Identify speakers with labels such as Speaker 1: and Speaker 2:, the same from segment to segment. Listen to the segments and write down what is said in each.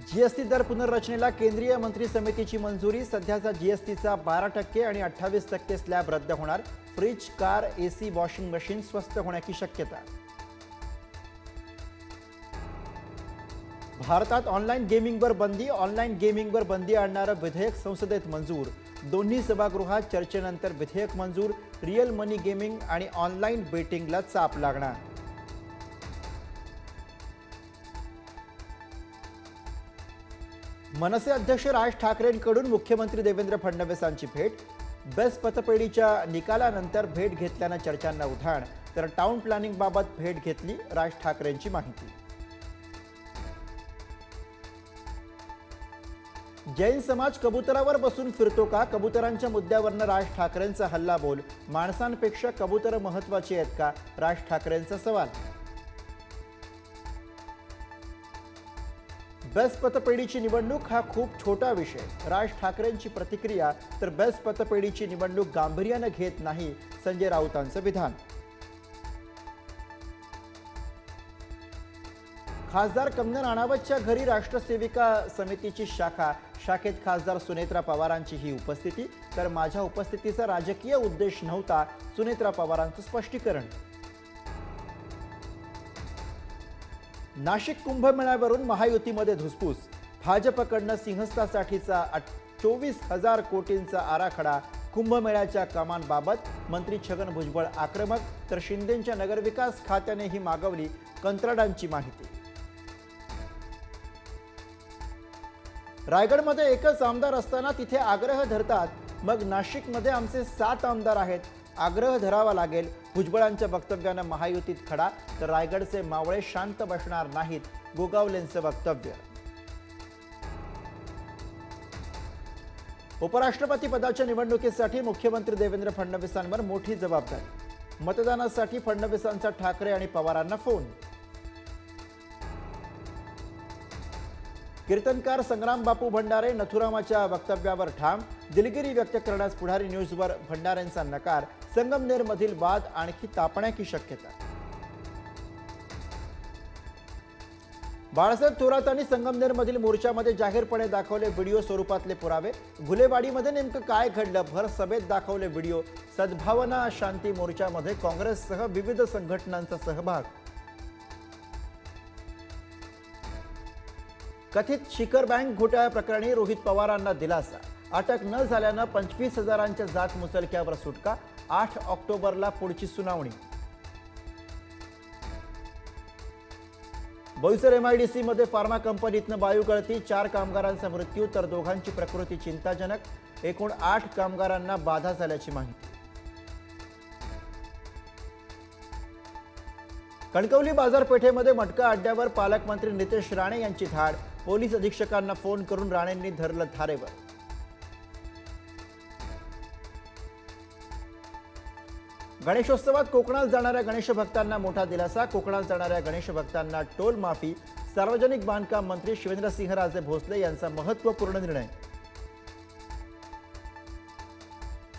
Speaker 1: GST दर पुनर्रचनेला केंद्रीय मंत्री समितीची मंजुरी। सध्याचा जीएसटीचा 12% आणि 28% स्लॅब रद्द होणार। Fridge, car, AC, washing machine स्वस्त होण्याची शक्यता। भारतात ऑनलाईन गेमिंगवर बंदी आणणारं विधेयक संसदेत मंजूर। दोन्ही सभागृहात चर्चेनंतर विधेयक मंजूर। रिअल मनी गेमिंग आणि ऑनलाईन बेटिंगला चाप लागणार। मनसे अध्यक्ष राज ठाकरेंकडून मुख्यमंत्री देवेंद्र फडणवीसांची भेट। बेस्ट पतपेढीच्या निकालानंतर भेट घेतल्यानं चर्चांना उधाण। तर टाउन प्लॅनिंगबाबत भेट घेतली, राज ठाकरेंची माहिती। जैन समाज कबुतरावर बसून फिरतो का? कबुतरांच्या मुद्द्यावरनं राज ठाकरेंचा हल्लाबोल। माणसांपेक्षा कबुतरं महत्त्वाची आहेत का? राज ठाकरेंचा सवाल। बेस्ट पतपेढीची निवडणूक हा खूप छोटा विषय, राज ठाकरेंची प्रतिक्रिया। तर बेस्ट पतपेढीची निवडणूक गांभीर्यानं घेत नाही, संजय राऊतांचं विधान। खासदार कंगना राणावतच्या घरी राष्ट्रसेविका समितीची शाखेत खासदार सुनेत्रा पवारांची ही उपस्थिती। तर माझ्या उपस्थितीचा राजकीय उद्देश नव्हता, सुनेत्रा पवारांचं स्पष्टीकरण। नाशिक कुंभमेळ्यावरून महायुतीमध्ये धुसफूस। भाजपकडनं सिंहस्थासाठीचा 24,000 कोटींचा आराखडा। कुंभमेळ्याच्या कामांबाबत मंत्री छगन भुजबळ आक्रमक। तर शिंदेंच्या नगरविकास खात्याने ही मागवली कंत्राटांची माहिती। रायगडमध्ये एकच आमदार असताना तिथे आग्रह धरतात, मग नाशिकमध्ये आमचे 7 आमदार आहेत, आग्रह धरावा लागेल। भुजबळांच्या वक्तव्यानं महायुतीत खडा। तर रायगडचे मावळे शांत बसणार नाहीत, गोगावलेंचं वक्तव्य। उपराष्ट्रपती पदाच्या निवडणुकीसाठी मुख्यमंत्री देवेंद्र फडणवीसांवर मोठी जबाबदारी। मतदानासाठी फडणवीसांचा ठाकरे आणि पवारांना फोन। कीर्तनकार संग्राम बापू भंडारे नथुरामाच्या वक्तव्यावर ठाम। दिलगिरी व्यक्त करण्यास पुढारी न्यूजवर भंडारेंचा नकार। संगमनेरमधील वाद आणखी तापण्याची शक्यता। बाळासाहेब थोरातांनी संगमनेरमधील मोर्चामध्ये जाहीरपणे दाखवले व्हिडिओ स्वरूपातले पुरावे। घुलेवाडीमध्ये नेमकं काय घडलं, भर सभेत दाखवले व्हिडिओ। सद्भावना शांती मोर्चामध्ये काँग्रेससह विविध संघटनांचा सहभाग। कथित शिखर बँक घोटाळ्या प्रकरणी रोहित पवारांना दिलासा। अटक न झाल्यानं 25,000च्या जात मुचलक्यावर सुटका। 8 ऑक्टोबरला पुढची सुनावणी। बोईसर MIDC मध्ये फार्मा कंपनीतनं वायू गळती। 4 कामगारांचा मृत्यू तर दोघांची प्रकृती चिंताजनक। एकूण 8 कामगारांना बाधा झाल्याची माहिती। कणकवली बाजारपेठेमध्ये मटका अड्ड्यावर पालकमंत्री नितेश राणे यांची धाड। पोलीस अधीक्षकांना फोन करून राणेंनी धरलं धारेवर। गणेशोत्सवात कोकणात जाणाऱ्या गणेश भक्तांना मोठा दिलासा। कोकणात जाणाऱ्या गणेश भक्तांना टोल माफी। सार्वजनिक बांधकाम मंत्री शिवेंद्रसिंहराजे भोसले यांचा महत्त्वपूर्ण निर्णय।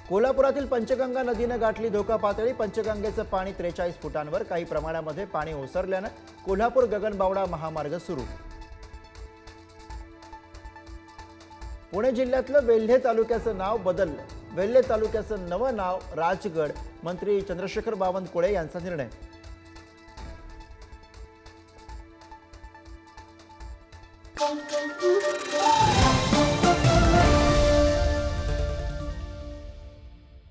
Speaker 1: कोल्हापुरातील पंचगंगा नदीनं गाठली धोका पातळी। पंचगंगेचं पाणी 43 फुटांवर। काही प्रमाणामध्ये पाणी ओसरल्यानं कोल्हापूर गगनबावडा महामार्ग सुरू। पुणे जिल्ह्यातलं वेल्हे तालुक्याचं नाव बदललं। वेल्हे तालुक्याचं नवं नाव राजगड। मंत्री चंद्रशेखर बावनकुळे यांचा निर्णय।